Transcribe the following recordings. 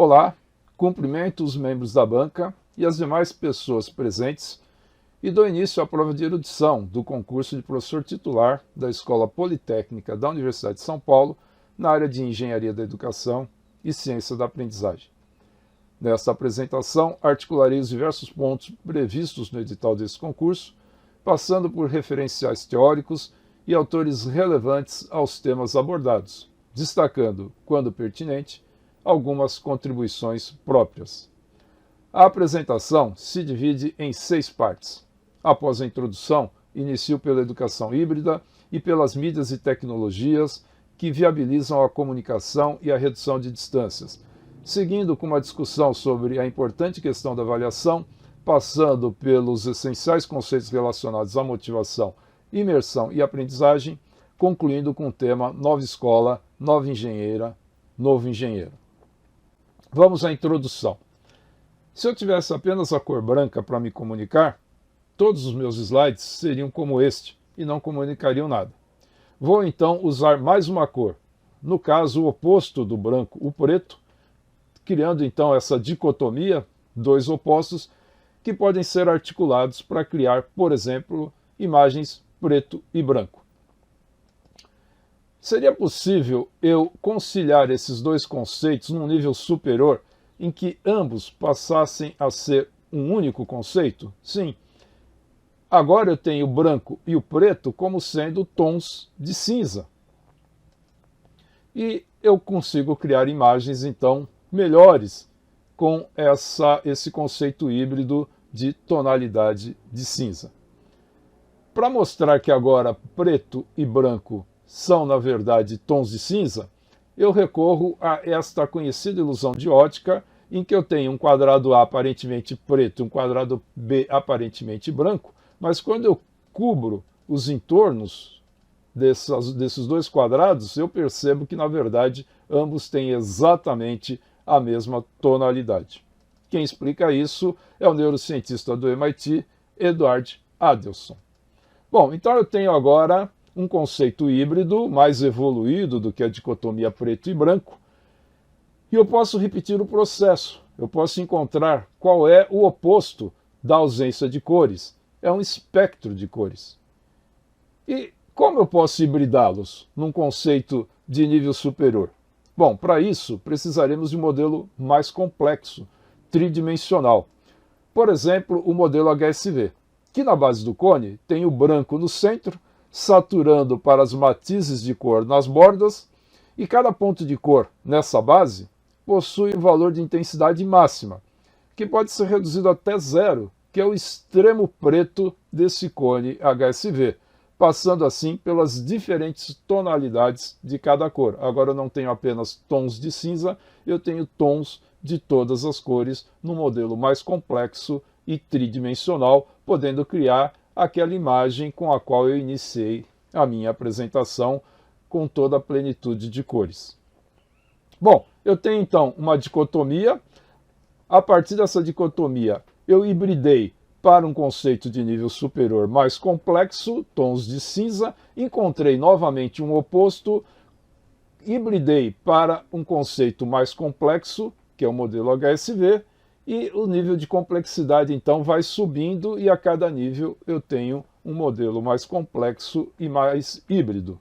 Olá, cumprimento os membros da banca e as demais pessoas presentes e dou início à prova de erudição do concurso de professor titular da Escola Politécnica da Universidade de São Paulo na área de Engenharia da Educação e Ciência da Aprendizagem. Nesta apresentação, articularei os diversos pontos previstos no edital desse concurso, passando por referenciais teóricos e autores relevantes aos temas abordados, destacando, quando pertinente, algumas contribuições próprias. A apresentação se divide em 6 partes. Após a introdução, inicio pela educação híbrida e pelas mídias e tecnologias que viabilizam a comunicação e a redução de distâncias, seguindo com uma discussão sobre a importante questão da avaliação, passando pelos essenciais conceitos relacionados à motivação, imersão e aprendizagem, concluindo com o tema Nova Escola, Nova Engenheira, Novo Engenheiro. Vamos à introdução. Se eu tivesse apenas a cor branca para me comunicar, todos os meus slides seriam como este e não comunicariam nada. Vou então usar mais uma cor, no caso o oposto do branco, o preto, criando então essa dicotomia, dois opostos, que podem ser articulados para criar, por exemplo, imagens preto e branco. Seria possível eu conciliar esses dois conceitos num nível superior, em que ambos passassem a ser um único conceito? Sim. Agora eu tenho o branco e o preto como sendo tons de cinza. E eu consigo criar imagens, então, melhores com esse conceito híbrido de tonalidade de cinza. Para mostrar que agora preto e branco são, na verdade, tons de cinza, eu recorro a esta conhecida ilusão de ótica, em que eu tenho um quadrado A aparentemente preto e um quadrado B aparentemente branco, mas quando eu cubro os entornos desses dois quadrados, eu percebo que, na verdade, ambos têm exatamente a mesma tonalidade. Quem explica isso é o neurocientista do MIT, Edward Adelson. Bom, então eu tenho agora um conceito híbrido mais evoluído do que a dicotomia preto e branco, e eu posso repetir o processo. Eu posso encontrar qual é o oposto da ausência de cores. É um espectro de cores. E como eu posso hibridá-los num conceito de nível superior? Bom, para isso precisaremos de um modelo mais complexo, tridimensional. Por exemplo, o modelo HSV, que na base do cone tem o branco no centro, saturando para as matizes de cor nas bordas, e cada ponto de cor nessa base possui um valor de intensidade máxima, que pode ser reduzido até zero, que é o extremo preto desse cone HSV, passando assim pelas diferentes tonalidades de cada cor. Agora eu não tenho apenas tons de cinza, eu tenho tons de todas as cores num modelo mais complexo e tridimensional, podendo criar aquela imagem com a qual eu iniciei a minha apresentação com toda a plenitude de cores. Bom, eu tenho então uma dicotomia. A partir dessa dicotomia, eu hibridei para um conceito de nível superior mais complexo, tons de cinza, encontrei novamente um oposto, hibridei para um conceito mais complexo, que é o modelo HSV, e o nível de complexidade, então, vai subindo e a cada nível eu tenho um modelo mais complexo e mais híbrido.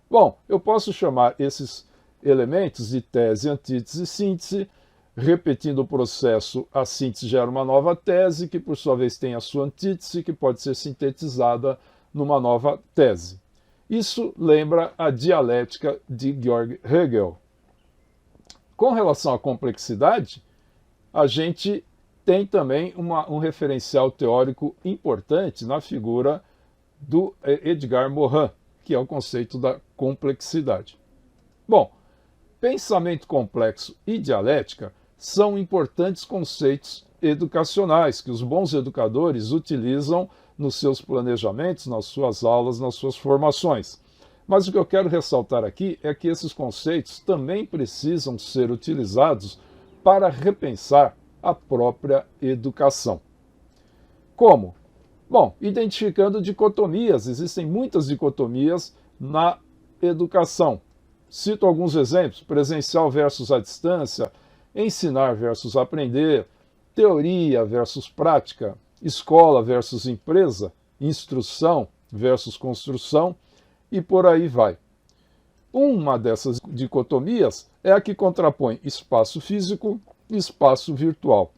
Bom, eu posso chamar esses elementos de tese, antítese e síntese. Repetindo o processo, a síntese gera uma nova tese, que por sua vez tem a sua antítese, que pode ser sintetizada numa nova tese. Isso lembra a dialética de Georg Hegel. Com relação à complexidade, a gente tem também um referencial teórico importante na figura do Edgar Morin, que é o conceito da complexidade. Bom, pensamento complexo e dialética são importantes conceitos educacionais que os bons educadores utilizam nos seus planejamentos, nas suas aulas, nas suas formações. Mas o que eu quero ressaltar aqui é que esses conceitos também precisam ser utilizados para repensar a própria educação. Como? Bom, identificando dicotomias. Existem muitas dicotomias na educação. Cito alguns exemplos: presencial versus à distância, ensinar versus aprender, teoria versus prática, escola versus empresa, instrução versus construção e por aí vai. Uma dessas dicotomias é a que contrapõe espaço físico e espaço virtual.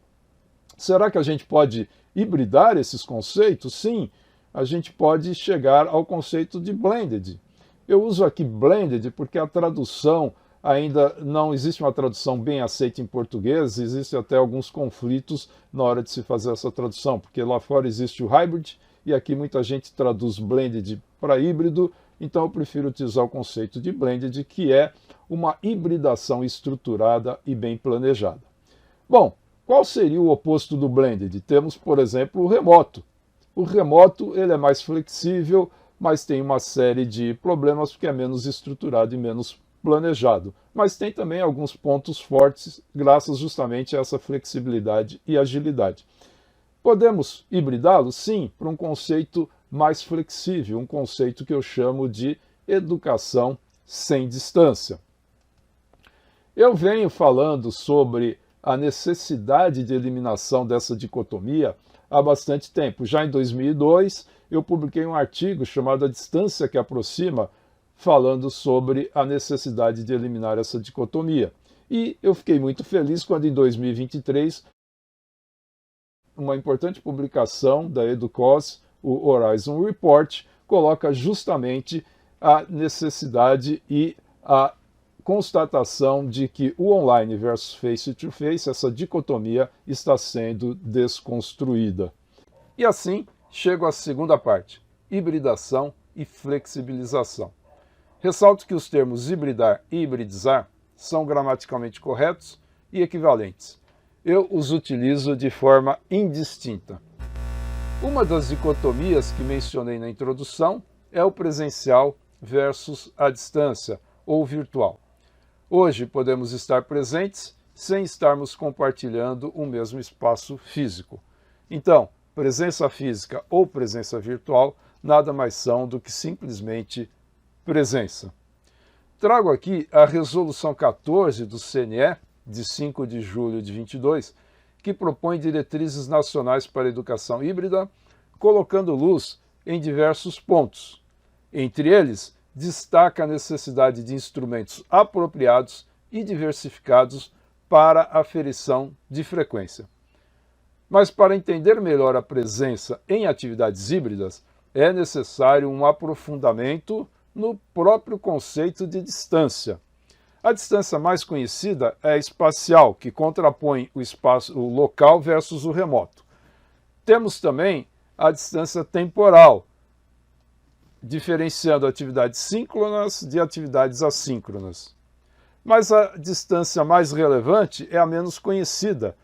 Será que a gente pode hibridar esses conceitos? Sim, a gente pode chegar ao conceito de blended. Eu uso aqui blended porque a tradução ainda não existe uma tradução bem aceita em português, existem até alguns conflitos na hora de se fazer essa tradução, porque lá fora existe o hybrid e aqui muita gente traduz blended para híbrido, então eu prefiro utilizar o conceito de blended, que é uma hibridação estruturada e bem planejada. Bom, qual seria o oposto do blended? Temos, por exemplo, o remoto. O remoto ele é mais flexível, mas tem uma série de problemas porque é menos estruturado e menos planejado. Mas tem também alguns pontos fortes, graças justamente a essa flexibilidade e agilidade. Podemos hibridá-lo? Sim, para um conceito mais flexível, um conceito que eu chamo de educação sem distância. Eu venho falando sobre a necessidade de eliminação dessa dicotomia há bastante tempo. Já em 2002, eu publiquei um artigo chamado A Distância que Aproxima, falando sobre a necessidade de eliminar essa dicotomia. E eu fiquei muito feliz quando, em 2023, uma importante publicação da EDUCOS, o Horizon Report, coloca justamente a necessidade e a constatação de que o online versus face-to-face, essa dicotomia, está sendo desconstruída. E assim, chego à segunda parte, hibridação e flexibilização. Ressalto que os termos hibridar e hibridizar são gramaticalmente corretos e equivalentes. Eu os utilizo de forma indistinta. Uma das dicotomias que mencionei na introdução é o presencial versus a distância ou virtual. Hoje podemos estar presentes sem estarmos compartilhando o mesmo espaço físico. Então, presença física ou presença virtual nada mais são do que simplesmente presença. Trago aqui a Resolução 14 do CNE, de 5 de julho de 22, que propõe diretrizes nacionais para a educação híbrida, colocando luz em diversos pontos. Entre eles, destaca a necessidade de instrumentos apropriados e diversificados para a aferição de frequência. Mas para entender melhor a presença em atividades híbridas, é necessário um aprofundamento no próprio conceito de distância. A distância mais conhecida é a espacial, que contrapõe o local versus o remoto. Temos também a distância temporal, diferenciando atividades síncronas de atividades assíncronas. Mas a distância mais relevante é a menos conhecida,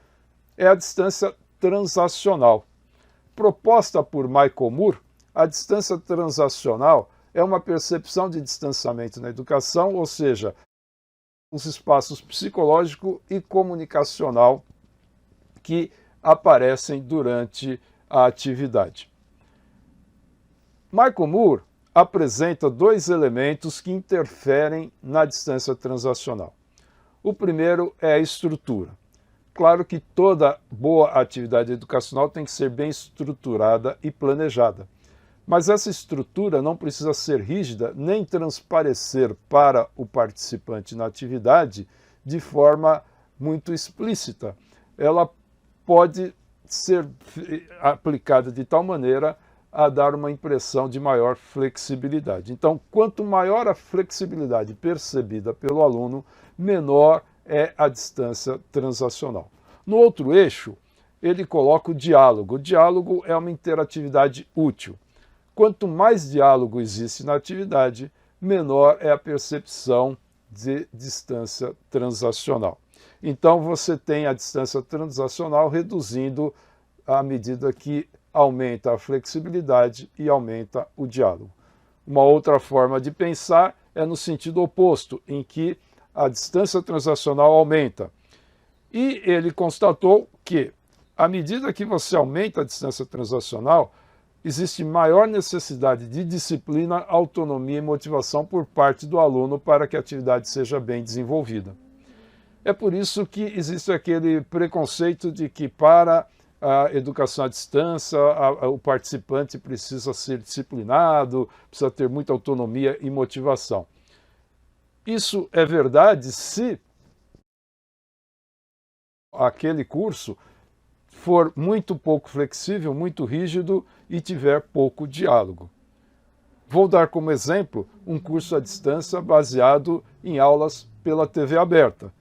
é a distância transacional. Proposta por Michael Moore, a distância transacional é uma percepção de distanciamento na educação, ou seja, os espaços psicológico e comunicacional que aparecem durante a atividade. Michael Moore apresenta dois elementos que interferem na distância transacional. O primeiro é a estrutura. Claro que toda boa atividade educacional tem que ser bem estruturada e planejada. Mas essa estrutura não precisa ser rígida nem transparecer para o participante na atividade de forma muito explícita. Ela pode ser aplicada de tal maneira a dar uma impressão de maior flexibilidade. Então, quanto maior a flexibilidade percebida pelo aluno, menor é a distância transacional. No outro eixo, ele coloca o diálogo. O diálogo é uma interatividade útil. Quanto mais diálogo existe na atividade, menor é a percepção de distância transacional. Então, você tem a distância transacional reduzindo à medida que aumenta a flexibilidade e aumenta o diálogo. Uma outra forma de pensar é no sentido oposto, em que a distância transacional aumenta. E ele constatou que, à medida que você aumenta a distância transacional, existe maior necessidade de disciplina, autonomia e motivação por parte do aluno para que a atividade seja bem desenvolvida. É por isso que existe aquele preconceito de que para a educação à distância o participante precisa ser disciplinado, precisa ter muita autonomia e motivação. Isso é verdade se aquele curso for muito pouco flexível, muito rígido e tiver pouco diálogo. Vou dar como exemplo um curso à distância baseado em aulas pela TV aberta.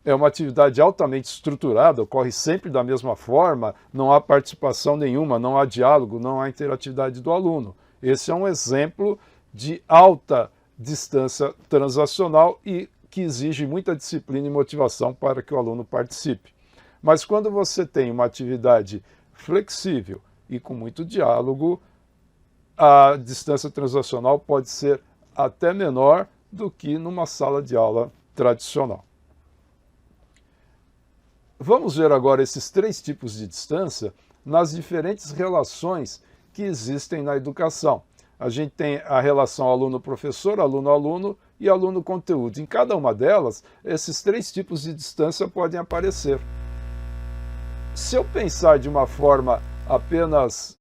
É uma atividade altamente estruturada, ocorre sempre da mesma forma, não há participação nenhuma, não há diálogo, não há interatividade do aluno. Esse é um exemplo de alta distância transacional e que exige muita disciplina e motivação para que o aluno participe. Mas quando você tem uma atividade flexível e com muito diálogo, a distância transacional pode ser até menor do que numa sala de aula tradicional. Vamos ver agora esses 3 tipos de distância nas diferentes relações que existem na educação. A gente tem a relação aluno-professor, aluno-aluno e aluno-conteúdo. Em cada uma delas, esses 3 tipos de distância podem aparecer. Se eu pensar de uma forma apenas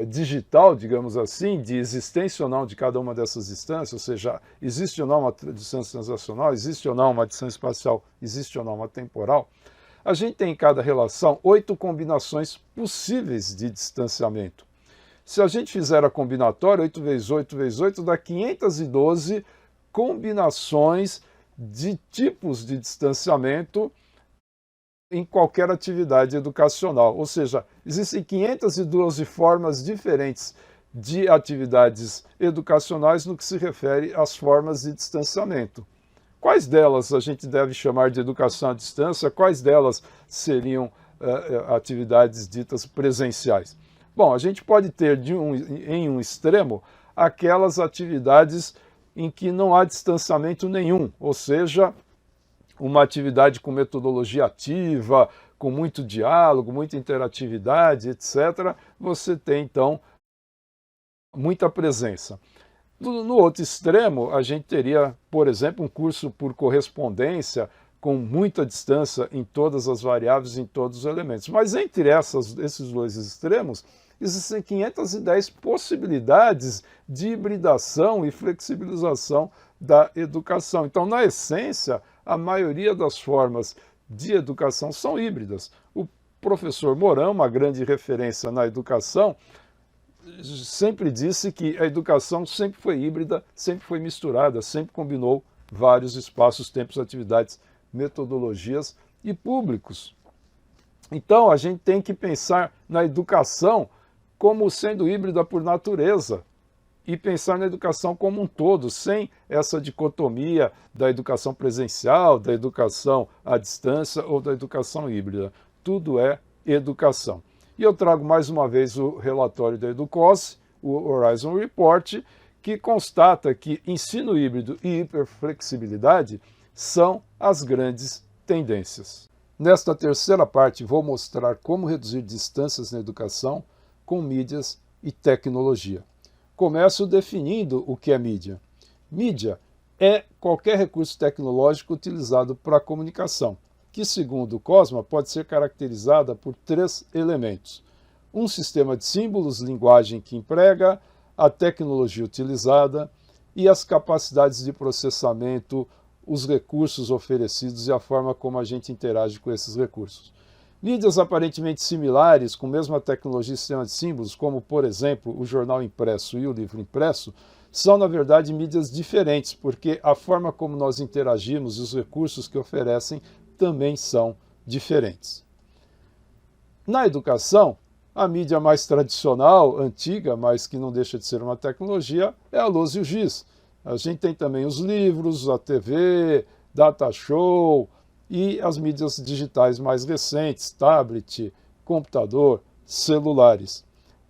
digital, digamos assim, de existência ou não de cada uma dessas distâncias, ou seja, existe ou não uma distância transacional, existe ou não uma distância espacial, existe ou não uma temporal, a gente tem em cada relação 8 combinações possíveis de distanciamento. Se a gente fizer a combinatória, 8 vezes 8 vezes 8 dá 512 combinações de tipos de distanciamento em qualquer atividade educacional. Ou seja, existem 512 formas diferentes de atividades educacionais no que se refere às formas de distanciamento. Quais delas a gente deve chamar de educação à distância? Quais delas seriam atividades ditas presenciais? Bom, a gente pode ter em um extremo aquelas atividades em que não há distanciamento nenhum, ou seja, uma atividade com metodologia ativa, com muito diálogo, muita interatividade, etc., você tem, então, muita presença. No outro extremo, a gente teria, por exemplo, um curso por correspondência, com muita distância em todas as variáveis, em todos os elementos. Mas entre esses 2 extremos, existem 510 possibilidades de hibridação e flexibilização da educação. Então, na essência, a maioria das formas de educação são híbridas. O professor Mourão, uma grande referência na educação, sempre disse que a educação sempre foi híbrida, sempre foi misturada, sempre combinou vários espaços, tempos, atividades, metodologias e públicos. Então, a gente tem que pensar na educação como sendo híbrida por natureza e pensar na educação como um todo, sem essa dicotomia da educação presencial, da educação à distância ou da educação híbrida. Tudo é educação. E eu trago mais uma vez o relatório da Educos, o Horizon Report, que constata que ensino híbrido e hiperflexibilidade são as grandes tendências. Nesta terceira parte, vou mostrar como reduzir distâncias na educação com mídias e tecnologia. Começo definindo o que é mídia. Mídia é qualquer recurso tecnológico utilizado para a comunicação, que, segundo o Cosma, pode ser caracterizada por 3 elementos: um sistema de símbolos, linguagem que emprega, a tecnologia utilizada e as capacidades de processamento, os recursos oferecidos e a forma como a gente interage com esses recursos. Mídias aparentemente similares, com a mesma tecnologia e sistema de símbolos, como, por exemplo, o jornal impresso e o livro impresso, são, na verdade, mídias diferentes, porque a forma como nós interagimos e os recursos que oferecem também são diferentes. Na educação, a mídia mais tradicional, antiga, mas que não deixa de ser uma tecnologia, é a lousa e o giz. A gente tem também os livros, a TV, data show e as mídias digitais mais recentes, tablet, computador, celulares.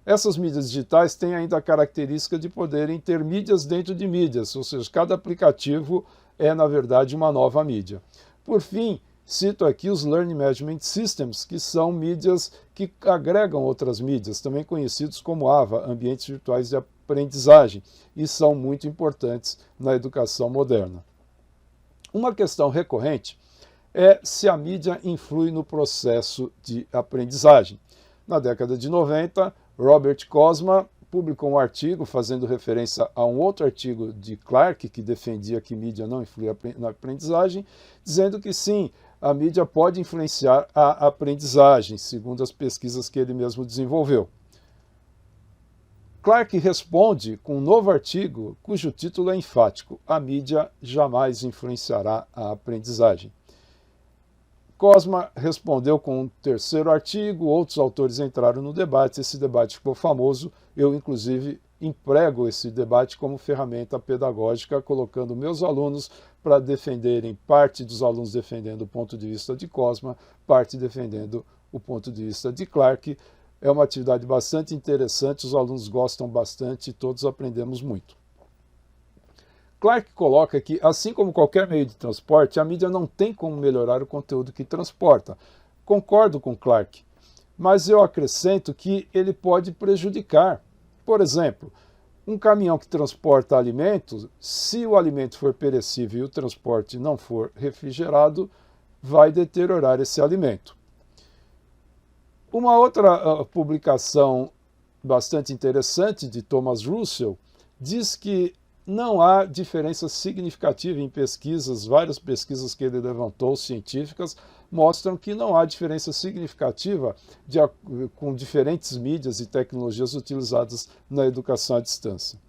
Essas mídias digitais têm ainda a característica de poderem ter mídias dentro de mídias, ou seja, cada aplicativo é, na verdade, uma nova mídia. Por fim, cito aqui os Learning Management Systems, que são mídias que agregam outras mídias, também conhecidos como AVA, Ambientes Virtuais de Aprendizagem, e são muito importantes na educação moderna. Uma questão recorrente é se a mídia influi no processo de aprendizagem. Na década de 90, Robert Kosma publicou um artigo fazendo referência a um outro artigo de Clarke, que defendia que mídia não influi na aprendizagem, dizendo que sim, a mídia pode influenciar a aprendizagem, segundo as pesquisas que ele mesmo desenvolveu. Clarke responde com um novo artigo, cujo título é enfático: a mídia jamais influenciará a aprendizagem. Kosma respondeu com um terceiro artigo, outros autores entraram no debate, esse debate ficou famoso, eu inclusive emprego esse debate como ferramenta pedagógica, colocando meus alunos para defenderem, parte dos alunos defendendo o ponto de vista de Kosma, parte defendendo o ponto de vista de Clarke. É uma atividade bastante interessante, os alunos gostam bastante e todos aprendemos muito. Clarke coloca que, assim como qualquer meio de transporte, a mídia não tem como melhorar o conteúdo que transporta. Concordo com Clarke, mas eu acrescento que ele pode prejudicar. Por exemplo, um caminhão que transporta alimentos, se o alimento for perecível e o transporte não for refrigerado, vai deteriorar esse alimento. Uma outra publicação bastante interessante de Thomas Russell diz que não há diferença significativa em pesquisas, várias pesquisas que ele levantou, científicas, mostram que não há diferença significativa com diferentes mídias e tecnologias utilizadas na educação à distância.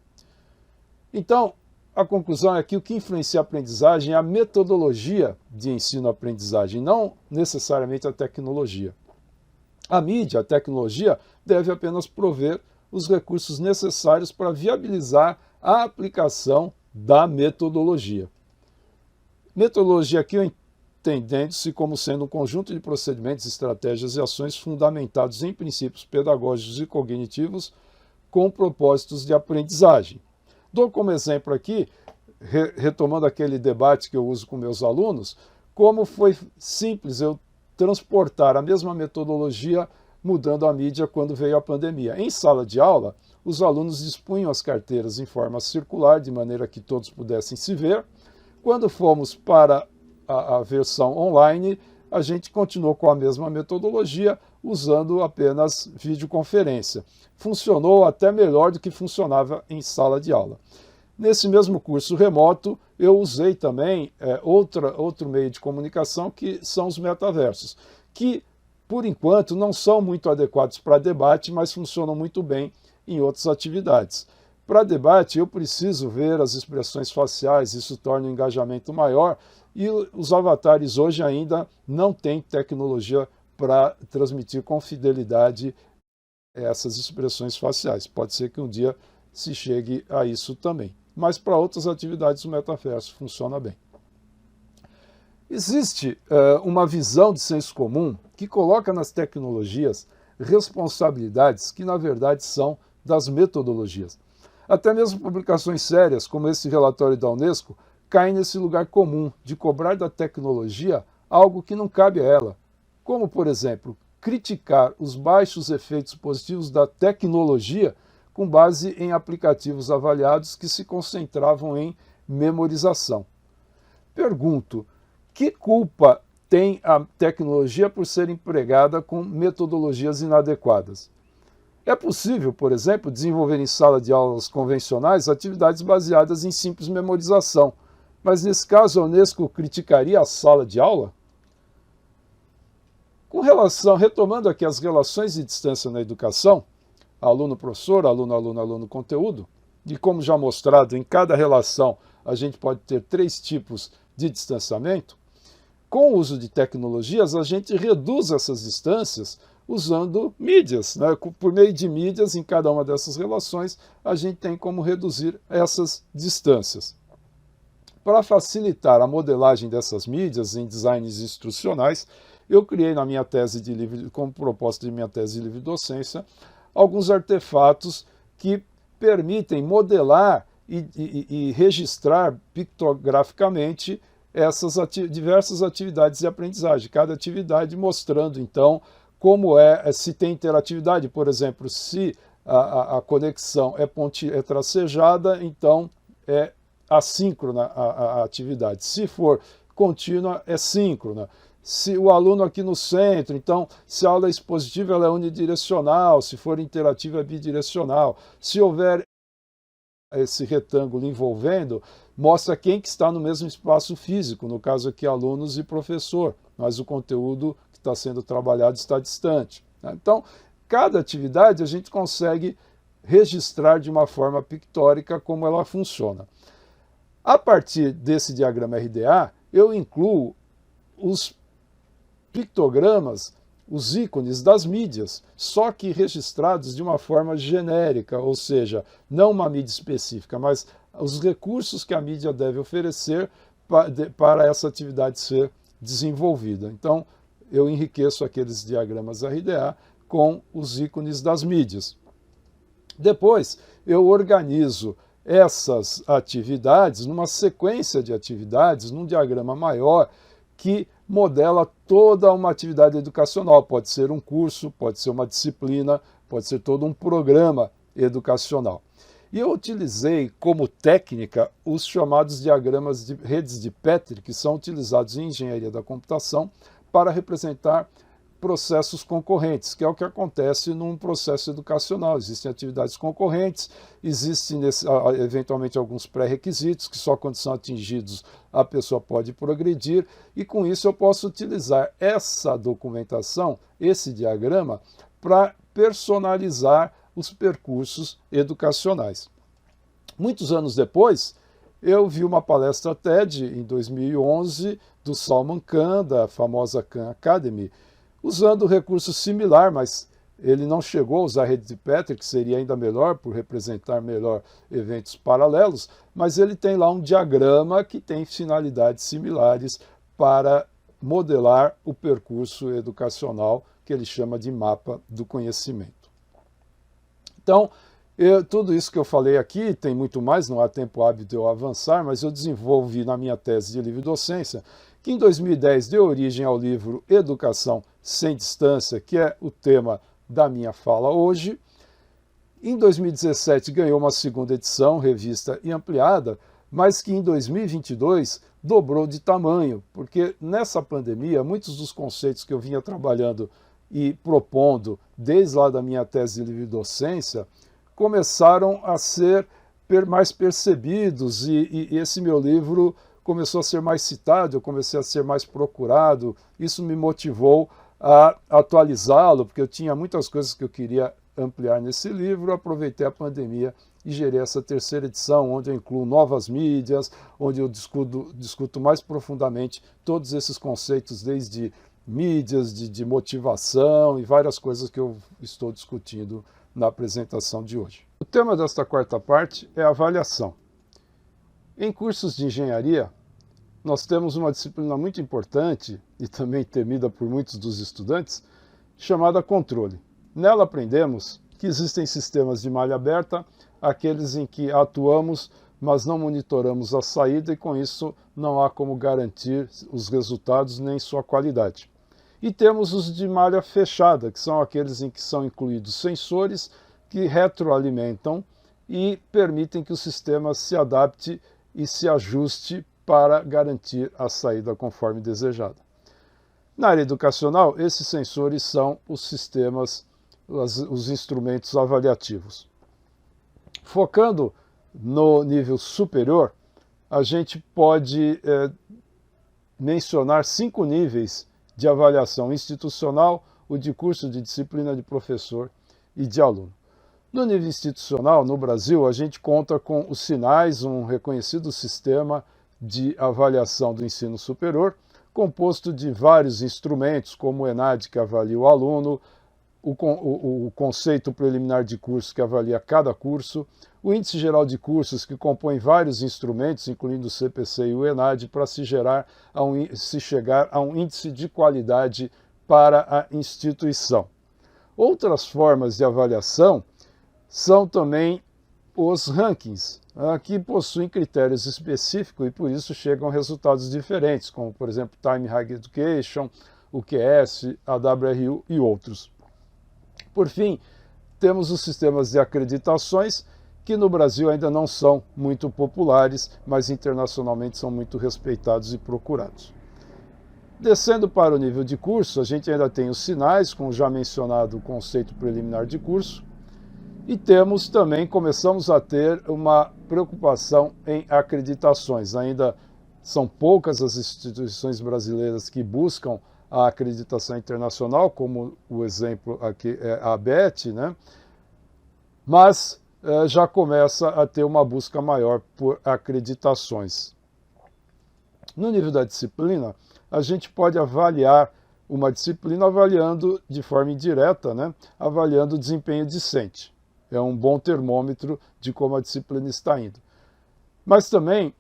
Então, a conclusão é que o que influencia a aprendizagem é a metodologia de ensino-aprendizagem, não necessariamente a tecnologia. A mídia, a tecnologia, deve apenas prover os recursos necessários para viabilizar a aplicação da metodologia. Metodologia aqui entendendo-se como sendo um conjunto de procedimentos, estratégias e ações fundamentados em princípios pedagógicos e cognitivos com propósitos de aprendizagem. Dou como exemplo aqui, retomando aquele debate que eu uso com meus alunos, como foi simples eu transportar a mesma metodologia mudando a mídia quando veio a pandemia. Em sala de aula, os alunos dispunham as carteiras em forma circular, de maneira que todos pudessem se ver. Quando fomos para a versão online, a gente continuou com a mesma metodologia, usando apenas videoconferência. Funcionou até melhor do que funcionava em sala de aula. Nesse mesmo curso remoto, eu usei também outro meio de comunicação, que são os metaversos, que, por enquanto, não são muito adequados para debate, mas funcionam muito bem em outras atividades. Para debate, eu preciso ver as expressões faciais, isso torna o engajamento maior, e os avatares hoje ainda não têm tecnologia para transmitir com fidelidade essas expressões faciais. Pode ser que um dia se chegue a isso também. Mas para outras atividades o metaverso funciona bem. Existe uma visão de senso comum que coloca nas tecnologias responsabilidades que, na verdade, são das metodologias. Até mesmo publicações sérias, como esse relatório da Unesco, caem nesse lugar comum de cobrar da tecnologia algo que não cabe a ela. Como, por exemplo, criticar os baixos efeitos positivos da tecnologia com base em aplicativos avaliados que se concentravam em memorização. Pergunto, que culpa tem a tecnologia por ser empregada com metodologias inadequadas? É possível, por exemplo, desenvolver em sala de aulas convencionais atividades baseadas em simples memorização, mas nesse caso a Unesco criticaria a sala de aula? Retomando aqui as relações de distância na educação, aluno-professor, aluno-aluno, aluno-conteúdo, e como já mostrado, em cada relação a gente pode ter 3 tipos de distanciamento, com o uso de tecnologias a gente reduz essas distâncias usando mídias, né? Por meio de mídias, em cada uma dessas relações, a gente tem como reduzir essas distâncias. Para facilitar a modelagem dessas mídias em designs instrucionais, eu criei na minha tese de livre, como proposta de minha tese de livre docência, alguns artefatos que permitem modelar e registrar pictograficamente essas diversas atividades de aprendizagem, cada atividade mostrando, então, como se tem interatividade, por exemplo, se a conexão é tracejada, então é assíncrona a atividade. Se for contínua é síncrona. Se o aluno aqui no centro, então, se a aula é expositiva, ela é unidirecional, se for interativa, é bidirecional. Se houver esse retângulo envolvendo, mostra quem que está no mesmo espaço físico, no caso aqui alunos e professor, mas o conteúdo que está sendo trabalhado está distante. Então, cada atividade a gente consegue registrar de uma forma pictórica como ela funciona. A partir desse diagrama RDA, eu incluo os pictogramas, os ícones das mídias, só que registrados de uma forma genérica, ou seja, não uma mídia específica, mas os recursos que a mídia deve oferecer para essa atividade ser desenvolvida. Então, eu enriqueço aqueles diagramas RDA com os ícones das mídias. Depois, eu organizo essas atividades numa sequência de atividades, num diagrama maior, que modela toda uma atividade educacional. Pode ser um curso, pode ser uma disciplina, pode ser todo um programa educacional. E eu utilizei como técnica os chamados diagramas de redes de Petri, que são utilizados em engenharia da computação para representar processos concorrentes, que é o que acontece num processo educacional. Existem atividades concorrentes, existem eventualmente alguns pré-requisitos, que só quando são atingidos a pessoa pode progredir, e com isso eu posso utilizar essa documentação, esse diagrama, para personalizar os percursos educacionais. Muitos anos depois, eu vi uma palestra TED, em 2011, do Salman Khan, da famosa Khan Academy, usando um recurso similar, mas ele não chegou a usar a rede de Petri, que seria ainda melhor, por representar melhor eventos paralelos, mas ele tem lá um diagrama que tem finalidades similares para modelar o percurso educacional, que ele chama de mapa do conhecimento. Então, tudo isso que eu falei aqui, tem muito mais, não há tempo hábil de eu avançar, mas eu desenvolvi na minha tese de livre docência, que em 2010 deu origem ao livro Educação Sem Distância, que é o tema da minha fala hoje. Em 2017 ganhou uma segunda edição, revista e ampliada, mas que em 2022 dobrou de tamanho, porque nessa pandemia muitos dos conceitos que eu vinha trabalhando e propondo desde lá da minha tese de livre docência começaram a ser mais percebidos e esse meu livro começou a ser mais citado, eu comecei a ser mais procurado, isso me motivou a atualizá-lo, porque eu tinha muitas coisas que eu queria ampliar nesse livro, aproveitei a pandemia e gerei essa terceira edição, onde eu incluo novas mídias, onde eu discuto mais profundamente todos esses conceitos, desde mídias, de motivação e várias coisas que eu estou discutindo na apresentação de hoje. O tema desta quarta parte é avaliação. Em cursos de engenharia, nós temos uma disciplina muito importante e também temida por muitos dos estudantes, chamada controle. Nela aprendemos que existem sistemas de malha aberta, aqueles em que atuamos, mas não monitoramos a saída e com isso não há como garantir os resultados nem sua qualidade. E temos os de malha fechada, que são aqueles em que são incluídos sensores que retroalimentam e permitem que o sistema se adapte e se ajuste para garantir a saída conforme desejada. Na área educacional, esses sensores são os sistemas, os instrumentos avaliativos. Focando no nível superior, a gente pode mencionar 5 níveis de avaliação institucional, o de curso, de disciplina, de professor e de aluno. No nível institucional, no Brasil, a gente conta com os SINAIS, um reconhecido sistema de avaliação do ensino superior, composto de vários instrumentos, como o ENAD, que avalia o aluno, o conceito preliminar de curso, que avalia cada curso, o índice geral de cursos, que compõe vários instrumentos, incluindo o CPC e o ENAD, para se chegar a um índice de qualidade para a instituição. Outras formas de avaliação são também os rankings, que possuem critérios específicos e por isso chegam a resultados diferentes, como por exemplo Time Higher Education, o QS, a WRU e outros. Por fim, temos os sistemas de acreditações, que no Brasil ainda não são muito populares, mas internacionalmente são muito respeitados e procurados. Descendo para o nível de curso, a gente ainda tem os sinais, com o já mencionado conceito preliminar de curso, e temos também, começamos a ter uma preocupação em acreditações. Ainda são poucas as instituições brasileiras que buscam a acreditação internacional, como o exemplo aqui é a ABET, né? Mas já começa a ter uma busca maior por acreditações. No nível da disciplina, a gente pode avaliar uma disciplina avaliando de forma indireta, né? Avaliando o desempenho discente. É um bom termômetro de como a disciplina está indo. Mas também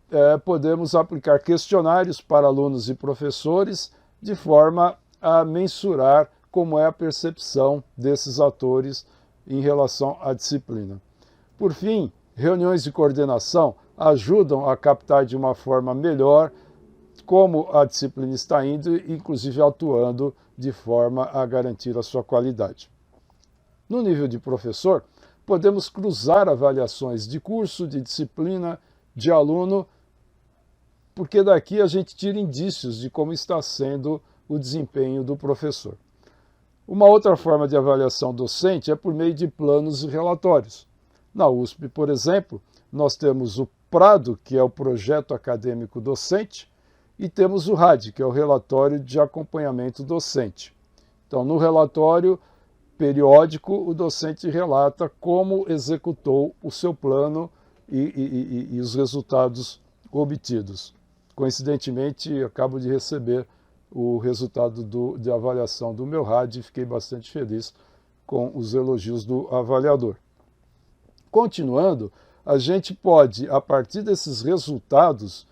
podemos aplicar questionários para alunos e professores de forma a mensurar como é a percepção desses atores em relação à disciplina. Por fim, reuniões de coordenação ajudam a captar de uma forma melhor como a disciplina está indo, inclusive atuando de forma a garantir a sua qualidade. No nível de professor, podemos cruzar avaliações de curso, de disciplina, de aluno, porque daqui a gente tira indícios de como está sendo o desempenho do professor. Uma outra forma de avaliação docente é por meio de planos e relatórios. Na USP, por exemplo, nós temos o PRADO, que é o Projeto Acadêmico Docente, e temos o RAD, que é o Relatório de Acompanhamento Docente. Então, no relatório periódico, o docente relata como executou o seu plano e os resultados obtidos. Coincidentemente, acabo de receber o resultado de avaliação do meu RAD e fiquei bastante feliz com os elogios do avaliador. Continuando, a gente pode, a partir desses resultados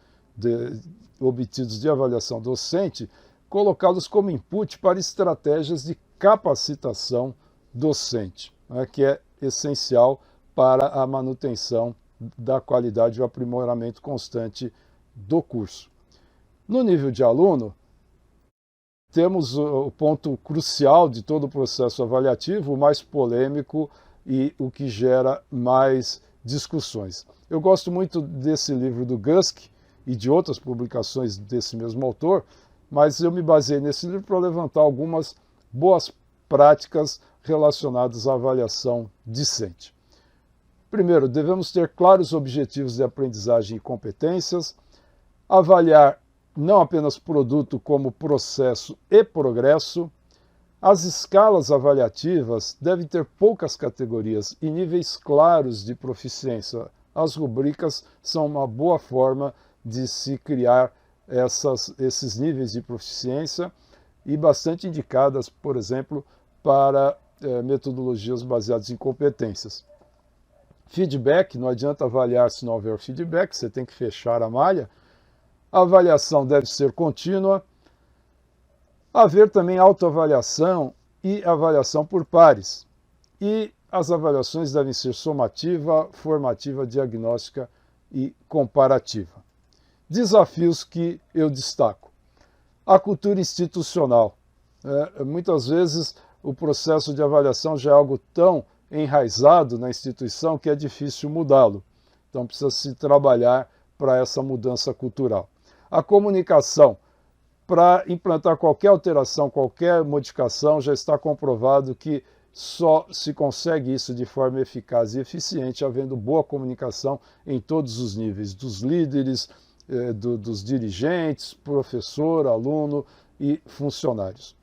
obtidos de avaliação docente, colocá-los como input para estratégias de capacitação docente, né, que é essencial para a manutenção da qualidade e o aprimoramento constante do curso. No nível de aluno, temos o ponto crucial de todo o processo avaliativo, o mais polêmico e o que gera mais discussões. Eu gosto muito desse livro do Gusk e de outras publicações desse mesmo autor, mas eu me baseei nesse livro para levantar algumas boas práticas relacionadas à avaliação discente. Primeiro, devemos ter claros objetivos de aprendizagem e competências, avaliar não apenas produto como processo e progresso. As escalas avaliativas devem ter poucas categorias e níveis claros de proficiência. As rubricas são uma boa forma de se criar esses níveis de proficiência e bastante indicadas, por exemplo, para metodologias baseadas em competências. Feedback, não adianta avaliar se não houver feedback, você tem que fechar a malha. A avaliação deve ser contínua. Haver também autoavaliação e avaliação por pares. E as avaliações devem ser somativa, formativa, diagnóstica e comparativa. Desafios que eu destaco. A cultura institucional. Muitas vezes o processo de avaliação já é algo tão enraizado na instituição que é difícil mudá-lo. Então precisa se trabalhar para essa mudança cultural. A comunicação. Para implantar qualquer alteração, qualquer modificação, já está comprovado que só se consegue isso de forma eficaz e eficiente havendo boa comunicação em todos os níveis, dos líderes, dos dirigentes, professor, aluno e funcionários.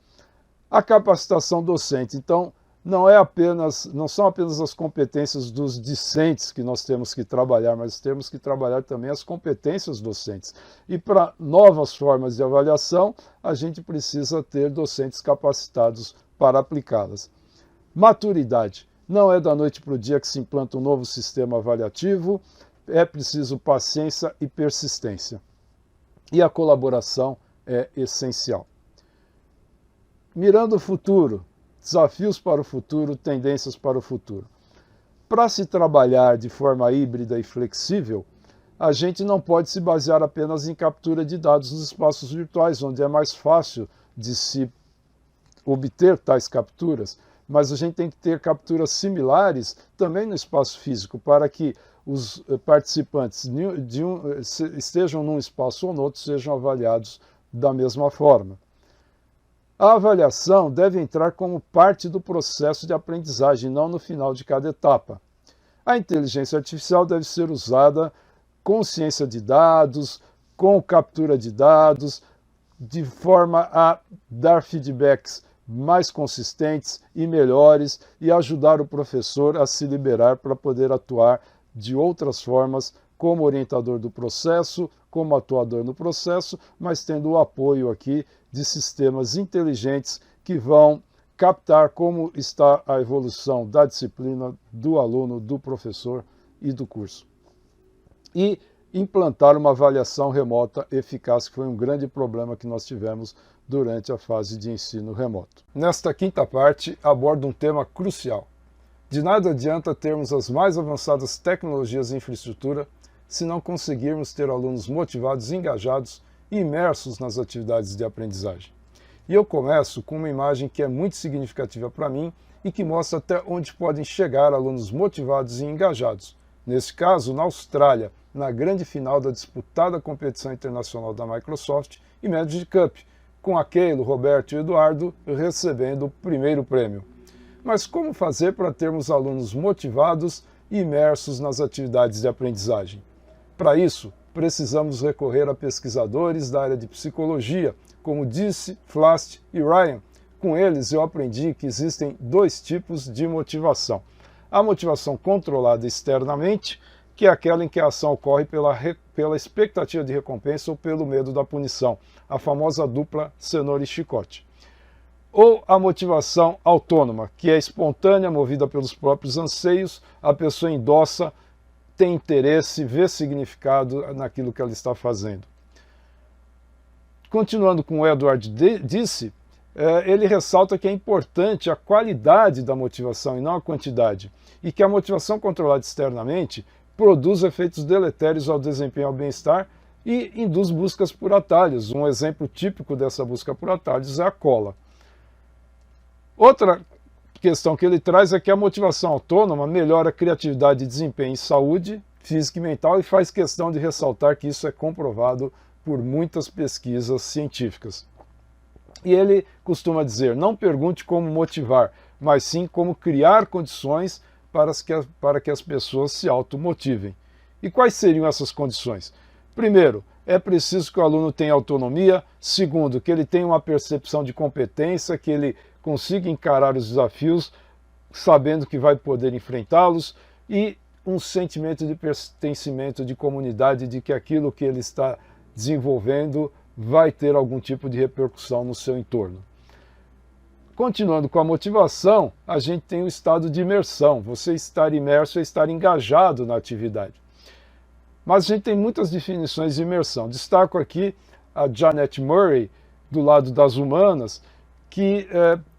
A capacitação docente, então, não são apenas as competências dos discentes que nós temos que trabalhar, mas temos que trabalhar também as competências docentes. E para novas formas de avaliação, a gente precisa ter docentes capacitados para aplicá-las. Maturidade. Não é da noite para o dia que se implanta um novo sistema avaliativo, é preciso paciência e persistência. E a colaboração é essencial. Mirando o futuro. Desafios para o futuro, tendências para o futuro. Para se trabalhar de forma híbrida e flexível, a gente não pode se basear apenas em captura de dados nos espaços virtuais, onde é mais fácil de se obter tais capturas. mas a gente tem que ter capturas similares também no espaço físico, para que os participantes estejam num espaço ou no outro sejam avaliados da mesma forma. A avaliação deve entrar como parte do processo de aprendizagem, não no final de cada etapa. A inteligência artificial deve ser usada com ciência de dados, com captura de dados, de forma a dar feedbacks mais consistentes e melhores e ajudar o professor a se liberar para poder atuar de outras formas como orientador do processo, como atuador no processo, mas tendo o apoio aqui de sistemas inteligentes que vão captar como está a evolução da disciplina, do aluno, do professor e do curso. E implantar uma avaliação remota eficaz, que foi um grande problema que nós tivemos durante a fase de ensino remoto. Nesta quinta parte, abordo um tema crucial. De nada adianta termos as mais avançadas tecnologias e infraestrutura se não conseguirmos ter alunos motivados, engajados e imersos nas atividades de aprendizagem. E eu começo com uma imagem que é muito significativa para mim e que mostra até onde podem chegar alunos motivados e engajados. Nesse caso, na Austrália, na grande final da disputada competição internacional da Microsoft e Magic Cup, com a Keilo, Roberto e Eduardo recebendo o primeiro prêmio. Mas como fazer para termos alunos motivados e imersos nas atividades de aprendizagem? Para isso, precisamos recorrer a pesquisadores da área de psicologia, como Disse, Flast e Ryan. Com eles eu aprendi que existem dois tipos de motivação. A motivação controlada externamente, que é aquela em que a ação ocorre pela expectativa de recompensa ou pelo medo da punição, a famosa dupla cenoura e chicote. Ou a motivação autônoma, que é espontânea, movida pelos próprios anseios, a pessoa endossa, tem interesse, vê significado naquilo que ela está fazendo. Continuando com o Edward Disse, ele ressalta que é importante a qualidade da motivação e não a quantidade, e que a motivação controlada externamente produz efeitos deletérios ao desempenho e ao bem-estar e induz buscas por atalhos. Um exemplo típico dessa busca por atalhos é a cola. Outra questão que ele traz é que a motivação autônoma melhora a criatividade, desempenho e saúde física e mental, e faz questão de ressaltar que isso é comprovado por muitas pesquisas científicas. E ele costuma dizer, não pergunte como motivar, mas sim como criar condições para que as pessoas se automotivem. E quais seriam essas condições? Primeiro, é preciso que o aluno tenha autonomia. Segundo, que ele tenha uma percepção de competência, que ele consiga encarar os desafios sabendo que vai poder enfrentá-los, e um sentimento de pertencimento, de comunidade, de que aquilo que ele está desenvolvendo vai ter algum tipo de repercussão no seu entorno. Continuando com a motivação, a gente tem o estado de imersão. Você estar imerso é estar engajado na atividade. Mas a gente tem muitas definições de imersão. Destaco aqui a Janet Murray, do lado das humanas, que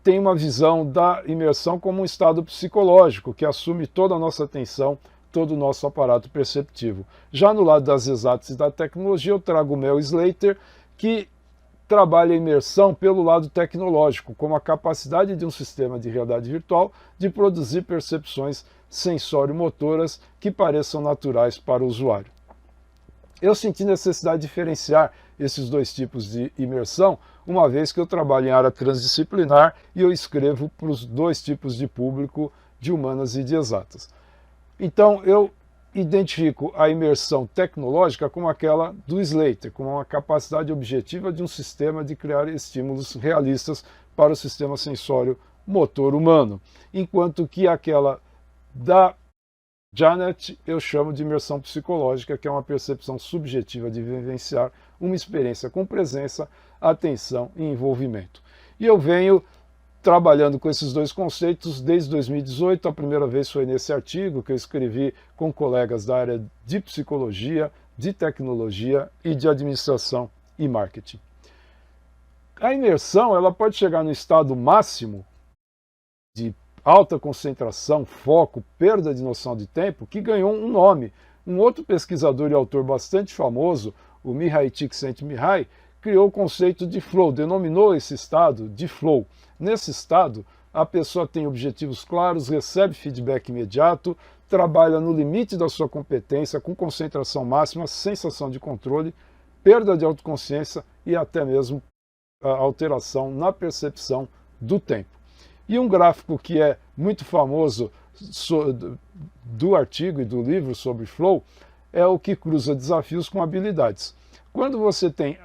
tem uma visão da imersão como um estado psicológico, que assume toda a nossa atenção, todo o nosso aparato perceptivo. Já no lado das exatas e da tecnologia, eu trago o Mel Slater, que trabalha a imersão pelo lado tecnológico, como a capacidade de um sistema de realidade virtual de produzir percepções sensório-motoras que pareçam naturais para o usuário. Eu senti necessidade de diferenciar esses dois tipos de imersão, uma vez que eu trabalho em área transdisciplinar e eu escrevo para os dois tipos de público, de humanas e de exatas. Então, eu identifico a imersão tecnológica como aquela do Slater, como uma capacidade objetiva de um sistema de criar estímulos realistas para o sistema sensório-motor humano, enquanto que aquela da Janet eu chamo de imersão psicológica, que é uma percepção subjetiva de vivenciar uma experiência com presença, atenção e envolvimento. E eu venho trabalhando com esses dois conceitos desde 2018, a primeira vez foi nesse artigo que eu escrevi com colegas da área de psicologia, de tecnologia e de administração e marketing. A imersão ela pode chegar no estado máximo de alta concentração, foco, perda de noção de tempo, que ganhou um nome. Um outro pesquisador e autor bastante famoso, o Mihai Csikszentmihalyi, criou o conceito de flow, denominou esse estado de flow. Nesse estado, a pessoa tem objetivos claros, recebe feedback imediato, trabalha no limite da sua competência, com concentração máxima, sensação de controle, perda de autoconsciência e até mesmo a alteração na percepção do tempo. E um gráfico que é muito famoso do artigo e do livro sobre flow é o que cruza desafios com habilidades. Quando você tem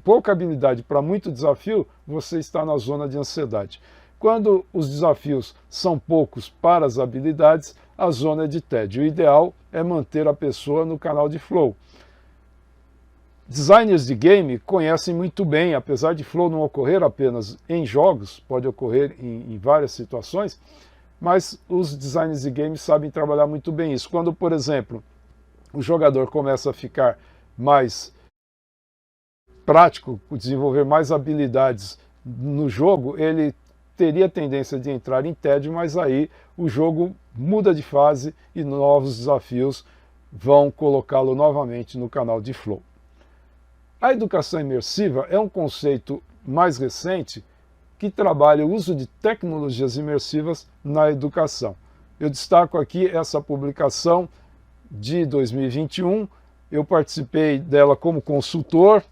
pouca habilidade para muito desafio, você está na zona de ansiedade. Quando os desafios são poucos para as habilidades, a zona é de tédio. O ideal é manter a pessoa no canal de flow. Designers de game conhecem muito bem, apesar de flow não ocorrer apenas em jogos, pode ocorrer em várias situações, mas os designers de game sabem trabalhar muito bem isso. Quando, por exemplo, o jogador começa a ficar mais prático, desenvolver mais habilidades no jogo, ele teria tendência de entrar em tédio, mas aí o jogo muda de fase e novos desafios vão colocá-lo novamente no canal de flow. A educação imersiva é um conceito mais recente que trabalha o uso de tecnologias imersivas na educação. Eu destaco aqui essa publicação de 2021, eu participei dela como consultor,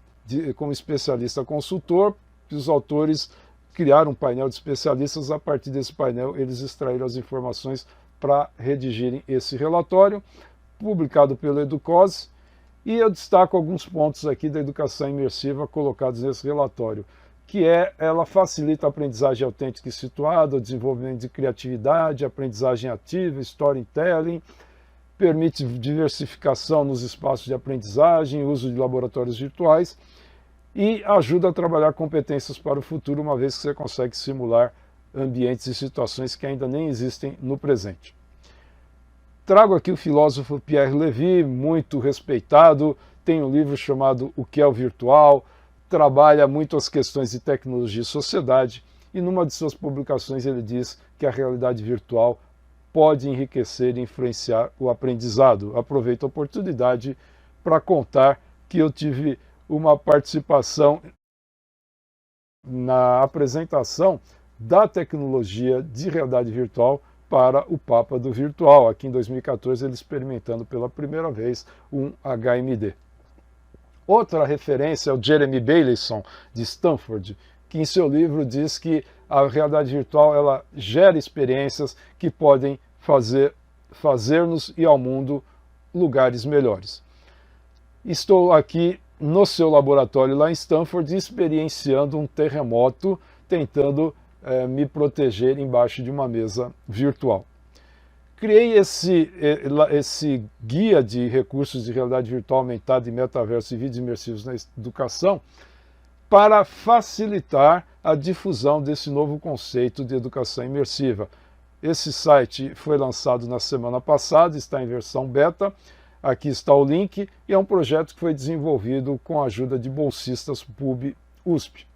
como especialista consultor, e os autores criaram um painel de especialistas. A partir desse painel eles extraíram as informações para redigirem esse relatório, publicado pelo Educose, e eu destaco alguns pontos aqui da educação imersiva colocados nesse relatório, que ela facilita a aprendizagem autêntica e situada, o desenvolvimento de criatividade, aprendizagem ativa, storytelling, permite diversificação nos espaços de aprendizagem, uso de laboratórios virtuais e ajuda a trabalhar competências para o futuro, uma vez que você consegue simular ambientes e situações que ainda nem existem no presente. Trago aqui o filósofo Pierre Levy, muito respeitado, tem um livro chamado O que é o Virtual, trabalha muito as questões de tecnologia e sociedade, e numa de suas publicações ele diz que a realidade virtual pode enriquecer e influenciar o aprendizado. Aproveito a oportunidade para contar que eu tive uma participação na apresentação da tecnologia de realidade virtual para o Papa do Virtual, aqui em 2014, ele experimentando pela primeira vez um HMD. Outra referência é o Jeremy Baileyson, de Stanford, que em seu livro diz que a realidade virtual ela gera experiências que podem fazer-nos e ao mundo lugares melhores. Estou aqui no seu laboratório lá em Stanford experienciando um terremoto, tentando me proteger embaixo de uma mesa virtual. Criei esse guia de recursos de realidade virtual aumentada e metaverso e vídeos imersivos na educação para facilitar a difusão desse novo conceito de educação imersiva. Esse site foi lançado na semana passada, está em versão beta, aqui está o link, e é um projeto que foi desenvolvido com a ajuda de bolsistas PUB-USP.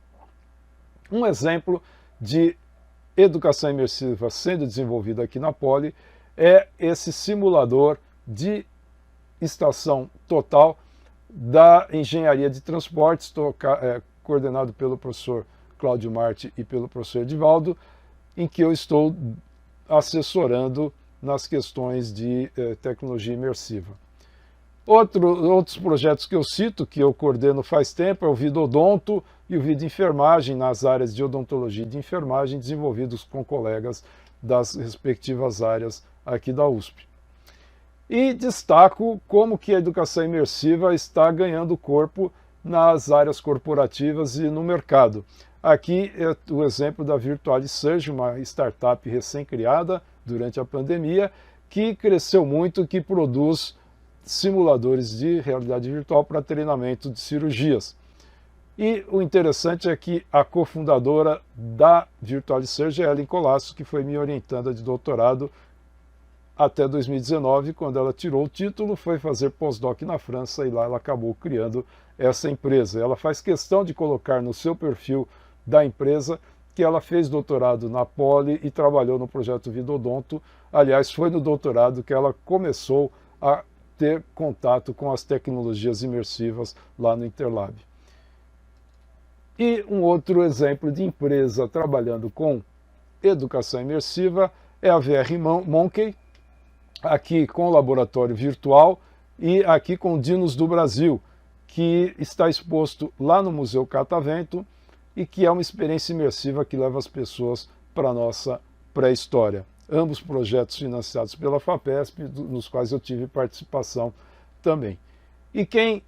Um exemplo de educação imersiva sendo desenvolvida aqui na Poli é esse simulador de estação total da engenharia de transportes, coordenado pelo professor Cláudio Marte e pelo professor Edivaldo, em que eu estou assessorando nas questões de tecnologia imersiva. Outros projetos que eu cito, que eu coordeno faz tempo, é o Vidodonto e o Vidoenfermagem, nas áreas de odontologia e de enfermagem, desenvolvidos com colegas das respectivas áreas aqui da USP. E destaco como que a educação imersiva está ganhando corpo nas áreas corporativas e no mercado. Aqui é o exemplo da VirtualiSurge, uma startup recém-criada durante a pandemia, que cresceu muito, que produz simuladores de realidade virtual para treinamento de cirurgias. E o interessante é que a cofundadora da VirtualiSurge é a Ellen Colasso, que foi minha orientanda de doutorado até 2019, quando ela tirou o título, foi fazer pós-doc na França e lá ela acabou criando essa empresa. Ela faz questão de colocar no seu perfil da empresa que ela fez doutorado na Poli e trabalhou no projeto Vidodonto. Aliás, foi no doutorado que ela começou a ter contato com as tecnologias imersivas lá no Interlab. E um outro exemplo de empresa trabalhando com educação imersiva é a VR Monkey, aqui com o laboratório virtual e aqui com o Dinos do Brasil, que está exposto lá no Museu Catavento e que é uma experiência imersiva que leva as pessoas para a nossa pré-história. Ambos projetos financiados pela FAPESP, nos quais eu tive participação também. E quem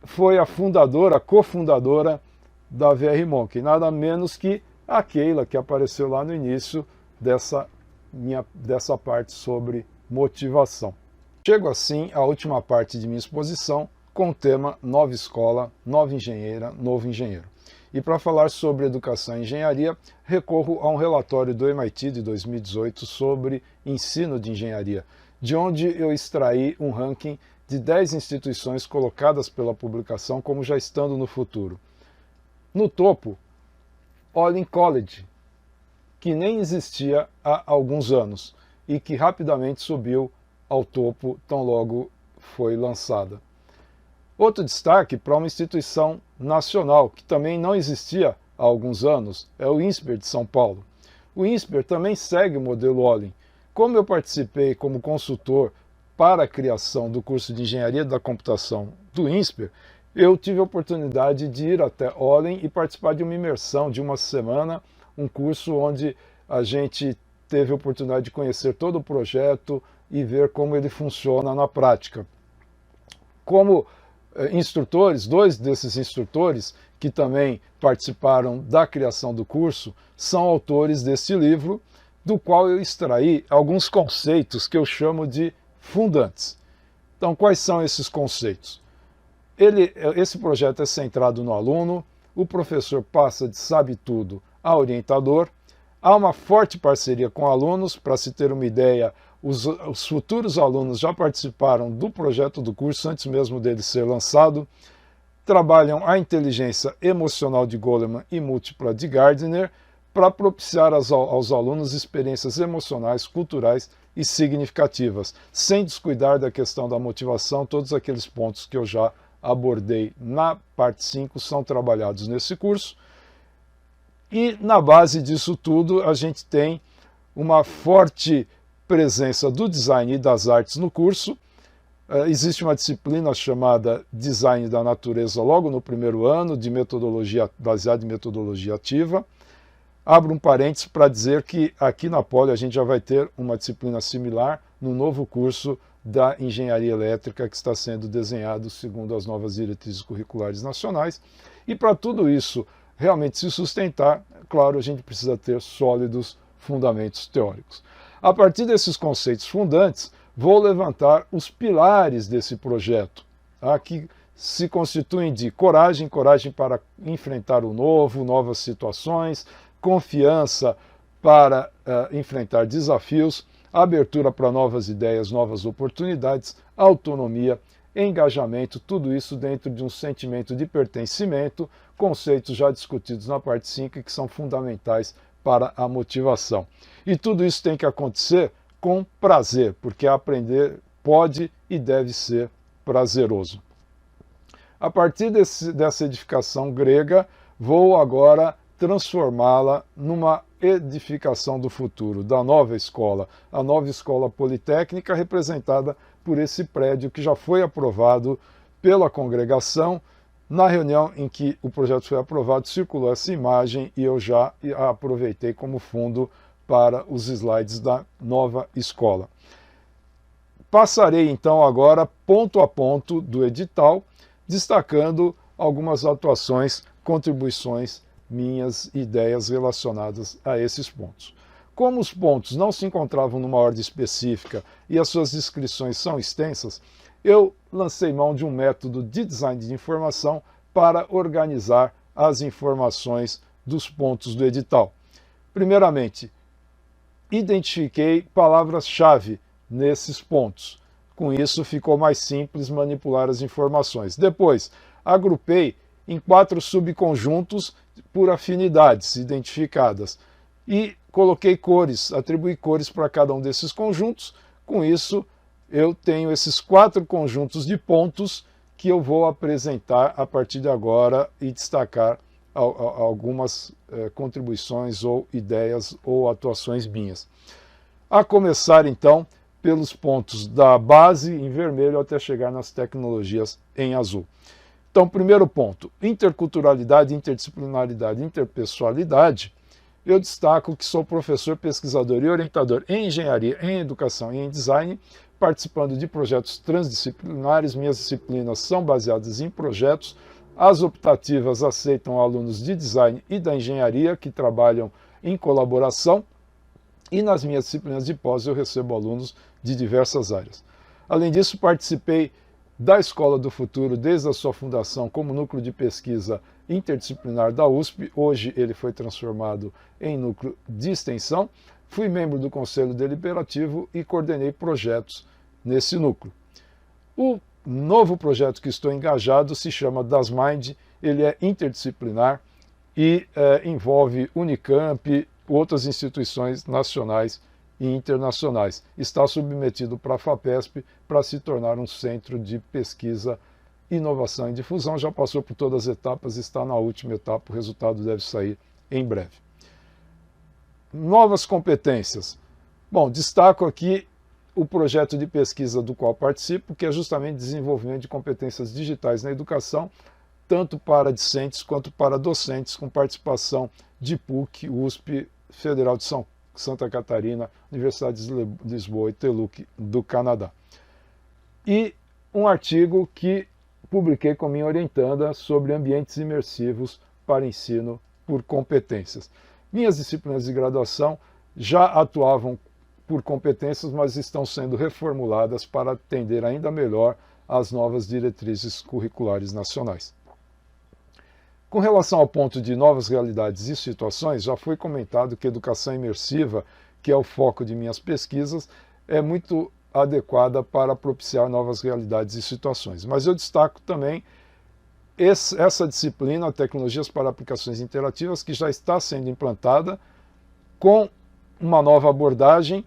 foi a fundadora, a cofundadora da VR Monkey? Nada menos que a Keila, que apareceu lá no início dessa parte sobre motivação. Chego assim à última parte de minha exposição com o tema Nova Escola, Nova Engenheira, Novo Engenheiro. E para falar sobre educação e engenharia, recorro a um relatório do MIT de 2018 sobre ensino de engenharia, de onde eu extraí um ranking de 10 instituições colocadas pela publicação como já estando no futuro. No topo, Olin College, que nem existia há alguns anos e que rapidamente subiu ao topo tão logo foi lançada. Outro destaque para uma instituição nacional, que também não existia há alguns anos, é o INSPER de São Paulo. O INSPER também segue o modelo Olin. Como eu participei como consultor para a criação do curso de Engenharia da Computação do INSPER, eu tive a oportunidade de ir até Olin e participar de uma imersão de uma semana, um curso onde a gente teve a oportunidade de conhecer todo o projeto e ver como ele funciona na prática. Como instrutores, 2 desses instrutores que também participaram da criação do curso, são autores desse livro, do qual eu extraí alguns conceitos que eu chamo de fundantes. Então, quais são esses conceitos? Esse projeto é centrado no aluno, o professor passa de sabe-tudo a orientador, há uma forte parceria com alunos. Para se ter uma ideia, os futuros alunos já participaram do projeto do curso antes mesmo dele ser lançado, trabalham a inteligência emocional de Goleman e múltipla de Gardner para propiciar aos alunos experiências emocionais, culturais e significativas, sem descuidar da questão da motivação. Todos aqueles pontos que eu já abordei na parte 5 são trabalhados nesse curso. E na base disso tudo a gente tem uma forte presença do design e das artes no curso. Existe uma disciplina chamada Design da Natureza logo no primeiro ano, de metodologia baseada em metodologia ativa. Abro um parênteses para dizer que aqui na Poli a gente já vai ter uma disciplina similar no novo curso da Engenharia Elétrica que está sendo desenhado segundo as novas diretrizes curriculares nacionais. E para tudo isso realmente se sustentar, claro, a gente precisa ter sólidos fundamentos teóricos. A partir desses conceitos fundantes, vou levantar os pilares desse projeto, tá? Que se constituem de coragem para enfrentar o novo, novas situações, confiança para enfrentar desafios, abertura para novas ideias, novas oportunidades, autonomia, engajamento, tudo isso dentro de um sentimento de pertencimento, conceitos já discutidos na parte 5 e que são fundamentais para a motivação. E tudo isso tem que acontecer com prazer, porque aprender pode e deve ser prazeroso. A partir dessa edificação grega, vou agora transformá-la numa edificação do futuro, da nova escola, a nova escola politécnica, representada por esse prédio que já foi aprovado pela congregação. Na reunião em que o projeto foi aprovado, circulou essa imagem e eu já a aproveitei como fundo para os slides da nova escola. Passarei então agora ponto a ponto do edital, destacando algumas atuações, contribuições, minhas ideias relacionadas a esses pontos. Como os pontos não se encontravam numa ordem específica e as suas descrições são extensas, eu lancei mão de um método de design de informação para organizar as informações dos pontos do edital. Primeiramente, identifiquei palavras-chave nesses pontos. Com isso, ficou mais simples manipular as informações. Depois, agrupei em 4 subconjuntos por afinidades identificadas e coloquei cores, atribuí cores para cada um desses conjuntos. Com isso, eu tenho esses 4 conjuntos de pontos que eu vou apresentar a partir de agora e destacar algumas contribuições ou ideias ou atuações minhas. A começar, então, pelos pontos da base em vermelho até chegar nas tecnologias em azul. Então, primeiro ponto, interculturalidade, interdisciplinaridade, interpessoalidade. Eu destaco que sou professor, pesquisador e orientador em engenharia, em educação e em design, participando de projetos transdisciplinares. Minhas disciplinas são baseadas em projetos. As optativas aceitam alunos de design e da engenharia que trabalham em colaboração. E nas minhas disciplinas de pós eu recebo alunos de diversas áreas. Além disso, participei da Escola do Futuro desde a sua fundação como núcleo de pesquisa interdisciplinar da USP. Hoje ele foi transformado em núcleo de extensão. Fui membro do Conselho Deliberativo e coordenei projetos nesse núcleo. O novo projeto que estou engajado se chama DasMind. Ele é interdisciplinar e envolve Unicamp, outras instituições nacionais e internacionais. Está submetido para a FAPESP para se tornar um centro de pesquisa, inovação e difusão. Já passou por todas as etapas, está na última etapa, o resultado deve sair em breve. Novas competências. Bom, destaco aqui o projeto de pesquisa do qual participo, que é justamente desenvolvimento de competências digitais na educação, tanto para discentes quanto para docentes, com participação de PUC, USP, Federal de Santa Catarina, Universidade de Lisboa e TELUC do Canadá. E um artigo que publiquei com minha orientanda sobre ambientes imersivos para ensino por competências. Minhas disciplinas de graduação já atuavam por competências, mas estão sendo reformuladas para atender ainda melhor às novas diretrizes curriculares nacionais. Com relação ao ponto de novas realidades e situações, já foi comentado que a educação imersiva, que é o foco de minhas pesquisas, é muito adequada para propiciar novas realidades e situações. Mas eu destaco também essa disciplina, Tecnologias para Aplicações Interativas, que já está sendo implantada com uma nova abordagem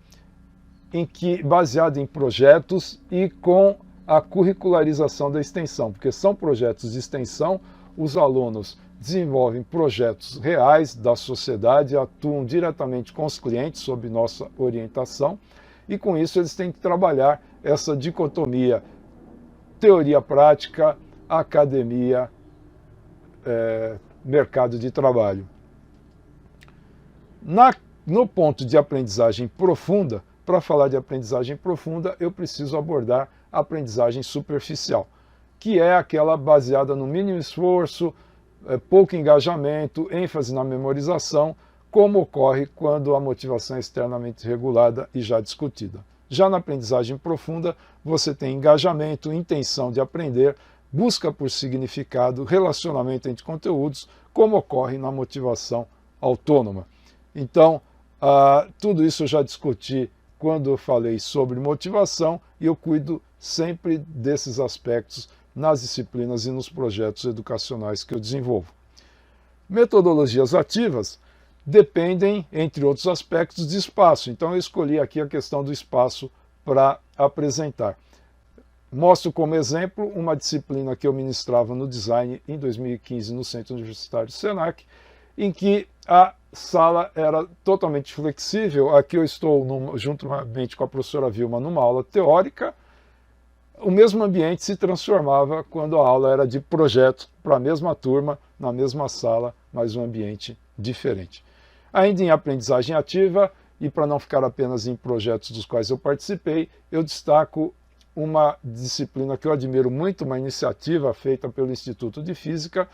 baseada em projetos e com a curricularização da extensão, porque são projetos de extensão. Os alunos desenvolvem projetos reais da sociedade, atuam diretamente com os clientes sob nossa orientação e com isso eles têm que trabalhar essa dicotomia teoria-prática, academia, mercado de trabalho. No ponto de aprendizagem profunda, para falar de aprendizagem profunda, eu preciso abordar a aprendizagem superficial, que é aquela baseada no mínimo esforço, pouco engajamento, ênfase na memorização, como ocorre quando a motivação é externamente regulada e já discutida. Já na aprendizagem profunda, você tem engajamento, intenção de aprender, busca por significado, relacionamento entre conteúdos, como ocorre na motivação autônoma. Então, tudo isso eu já discuti quando eu falei sobre motivação e eu cuido sempre desses aspectos nas disciplinas e nos projetos educacionais que eu desenvolvo. Metodologias ativas dependem, entre outros aspectos, de espaço. Então eu escolhi aqui a questão do espaço para apresentar. Mostro como exemplo uma disciplina que eu ministrava no design em 2015 no Centro Universitário Senac, em que a sala era totalmente flexível. Aqui eu estou juntamente com a professora Vilma numa aula teórica. O mesmo ambiente se transformava quando a aula era de projeto para a mesma turma, na mesma sala, mas um ambiente diferente. Ainda em aprendizagem ativa, e para não ficar apenas em projetos dos quais eu participei, eu destaco uma disciplina que eu admiro muito, uma iniciativa feita pelo Instituto de Física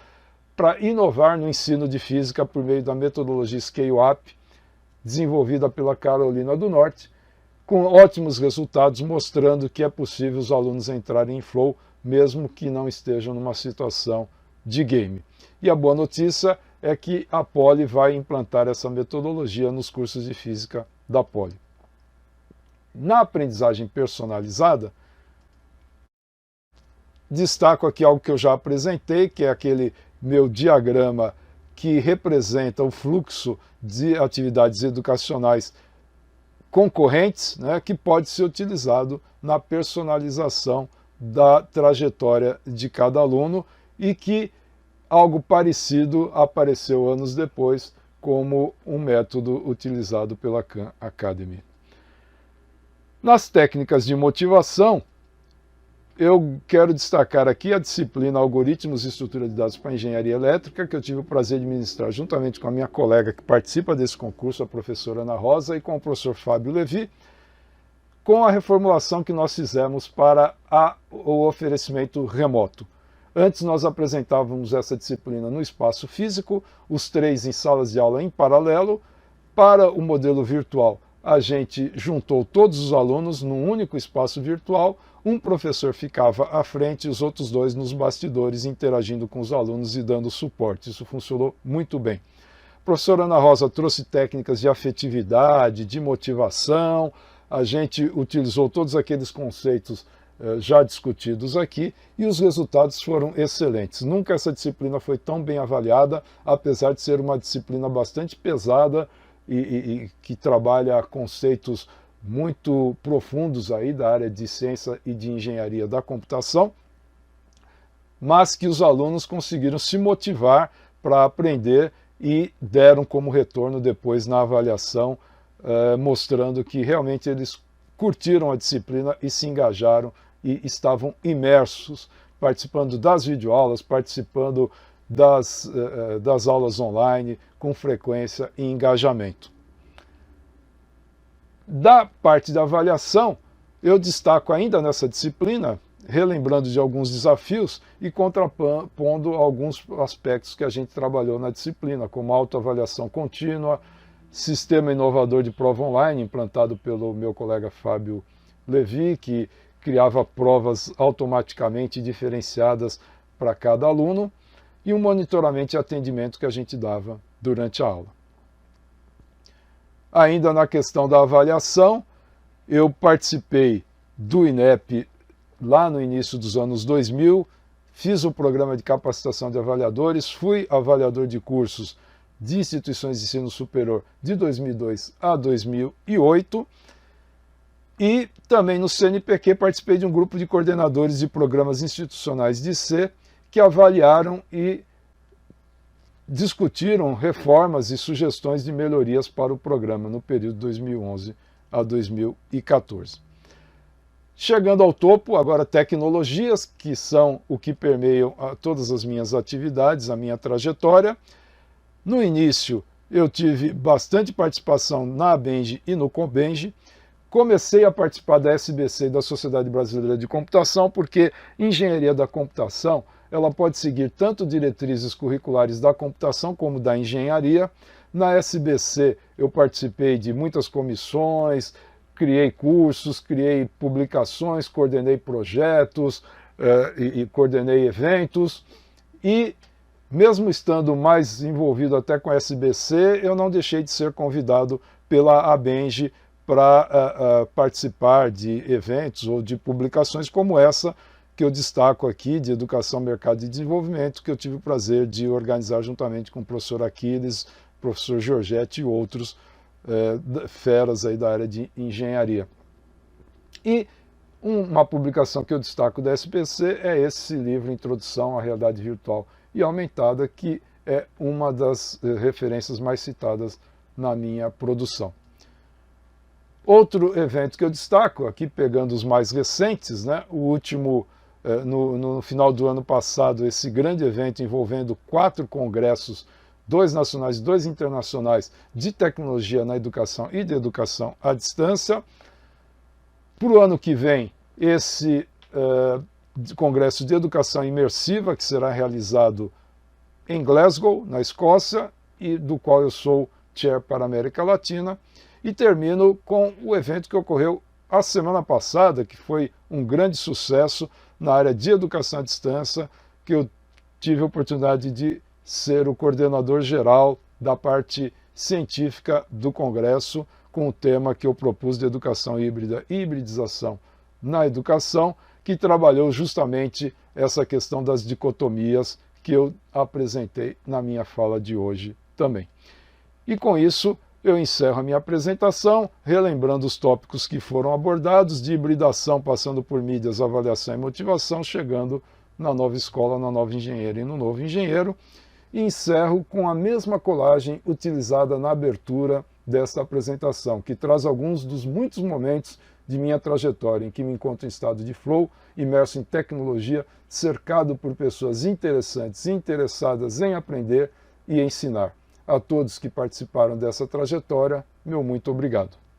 para inovar no ensino de física por meio da metodologia Scale-Up, desenvolvida pela Carolina do Norte, com ótimos resultados, mostrando que é possível os alunos entrarem em flow, mesmo que não estejam numa situação de game. E a boa notícia é que a Poli vai implantar essa metodologia nos cursos de física da Poli. Na aprendizagem personalizada, destaco aqui algo que eu já apresentei, que é aquele meu diagrama que representa o fluxo de atividades educacionais concorrentes, né, que pode ser utilizado na personalização da trajetória de cada aluno e que algo parecido apareceu anos depois como um método utilizado pela Khan Academy. Nas técnicas de motivação, eu quero destacar aqui a disciplina Algoritmos e Estrutura de Dados para Engenharia Elétrica, que eu tive o prazer de ministrar juntamente com a minha colega que participa desse concurso, a professora Ana Rosa, e com o professor Fábio Levi, com a reformulação que nós fizemos para o oferecimento remoto. Antes nós apresentávamos essa disciplina no espaço físico, os 3 em salas de aula em paralelo. Para o modelo virtual, a gente juntou todos os alunos num único espaço virtual, um professor ficava à frente e os outros 2 nos bastidores interagindo com os alunos e dando suporte. Isso funcionou muito bem. A professora Ana Rosa trouxe técnicas de afetividade, de motivação, a gente utilizou todos aqueles conceitos já discutidos aqui e os resultados foram excelentes. Nunca essa disciplina foi tão bem avaliada, apesar de ser uma disciplina bastante pesada e que trabalha conceitos muito profundos aí da área de ciência e de engenharia da computação, mas que os alunos conseguiram se motivar para aprender e deram como retorno depois na avaliação, mostrando que realmente eles curtiram a disciplina e se engajaram e estavam imersos, participando das videoaulas, participando das aulas online com frequência e engajamento. Da parte da avaliação, eu destaco ainda nessa disciplina, relembrando de alguns desafios e contrapondo alguns aspectos que a gente trabalhou na disciplina, como autoavaliação contínua, sistema inovador de prova online, implantado pelo meu colega Fábio Levi, que criava provas automaticamente diferenciadas para cada aluno, e um monitoramento e atendimento que a gente dava durante a aula. Ainda na questão da avaliação, eu participei do INEP lá no início dos anos 2000, fiz o programa de capacitação de avaliadores, fui avaliador de cursos de instituições de ensino superior de 2002 a 2008 e também no CNPq participei de um grupo de coordenadores de programas institucionais de C que avaliaram e discutiram reformas e sugestões de melhorias para o programa no período 2011 a 2014. Chegando ao topo, agora tecnologias, que são o que permeiam todas as minhas atividades, a minha trajetória. No início, eu tive bastante participação na ABENGE e no COBENGE. Comecei a participar da SBC e da Sociedade Brasileira de Computação, porque engenharia da computação ela pode seguir tanto diretrizes curriculares da computação como da engenharia. Na SBC eu participei de muitas comissões, criei cursos, criei publicações, coordenei projetos e coordenei eventos. E mesmo estando mais envolvido até com a SBC, eu não deixei de ser convidado pela ABENGE para participar de eventos ou de publicações como essa, que eu destaco aqui, de Educação, Mercado e Desenvolvimento, que eu tive o prazer de organizar juntamente com o professor Aquiles, professor Giorgetti e outros feras aí da área de engenharia. E uma publicação que eu destaco da SBC é esse livro, Introdução à Realidade Virtual e Aumentada, que é uma das referências mais citadas na minha produção. Outro evento que eu destaco, aqui pegando os mais recentes, né, o último, no final do ano passado, esse grande evento envolvendo 4 congressos, 2 nacionais e 2 internacionais, de tecnologia na educação e de educação à distância. Para o ano que vem, esse congresso de educação imersiva, que será realizado em Glasgow, na Escócia, e do qual eu sou chair para a América Latina. E termino com o evento que ocorreu a semana passada, que foi um grande sucesso na área de educação à distância, que eu tive a oportunidade de ser o coordenador geral da parte científica do Congresso, com o tema que eu propus de educação híbrida e hibridização na educação, que trabalhou justamente essa questão das dicotomias que eu apresentei na minha fala de hoje também. E com isso, eu encerro a minha apresentação, relembrando os tópicos que foram abordados, de hibridação, passando por mídias, avaliação e motivação, chegando na nova escola, na nova engenheira e no novo engenheiro. E encerro com a mesma colagem utilizada na abertura desta apresentação, que traz alguns dos muitos momentos de minha trajetória em que me encontro em estado de flow, imerso em tecnologia, cercado por pessoas interessantes e interessadas em aprender e ensinar. A todos que participaram dessa trajetória, meu muito obrigado.